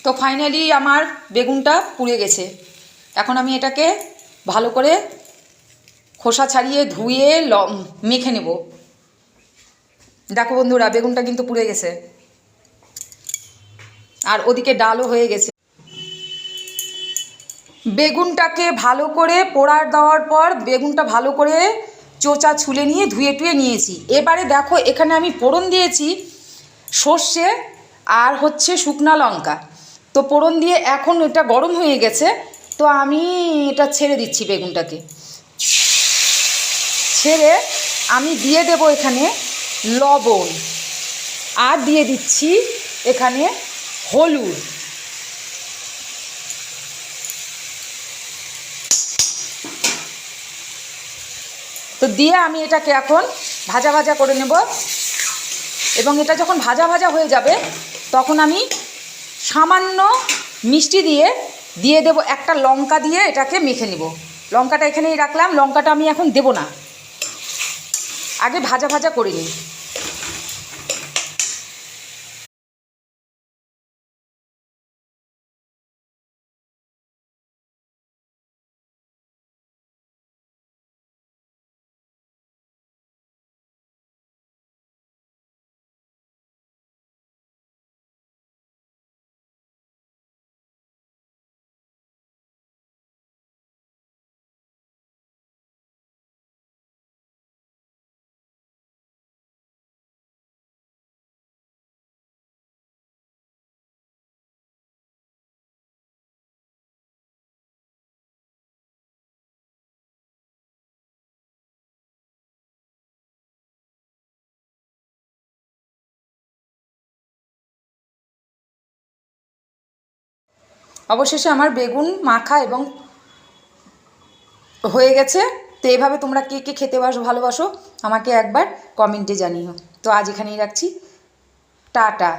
তো ফাইনালি আমার বেগুনটা পুড়ে গেছে। এখন আমি এটাকে ভালো করে খোসা ছাড়িয়ে ধুয়ে মেখে নেব। দেখো বন্ধুরা, বেগুনটা কিন্তু পুড়ে গেছে, আর ওদিকে ডালও হয়ে গেছে। বেগুনটাকে ভালো করে পোড়া দেওয়ার পর বেগুনটা ভালো করে চোচা ছুলে নিয়ে ধুয়ে টুয়ে নিয়েছি। এবারে দেখো এখানে আমি ফোড়ন দিয়েছি সর্ষে আর হচ্ছে শুকনা লঙ্কা। তো ফোড়ন দিয়ে এখন এটা গরম হয়ে গেছে, তো আমি এটা ছেড়ে দিচ্ছি। বেগুনটাকে ছেড়ে আমি দিয়ে দেব এখানে লবণ, আর দিয়ে দিচ্ছি এখানে হলুদ। তো দিয়ে আমি এটাকে এখন ভাজা ভাজা করে নেব, এবং এটা যখন ভাজা ভাজা হয়ে যাবে তখন আমি সামান্য মিষ্টি দিয়ে দেব, একটা লঙ্কা দিয়ে এটাকে মেখে নেব। লঙ্কাটা এখানেই রাখলাম, লঙ্কাটা আমি এখন দেব না, আগে ভাজা ভাজা করে নিই। অবশেষে আমার বেগুন মাখা এবং হয়ে গেছে। তো এভাবে তোমরা কে কে খেতে ভালোবাসো আমাকে একবার কমেন্টে জানিও। তো আজ এখানেই রাখছি, টাটা।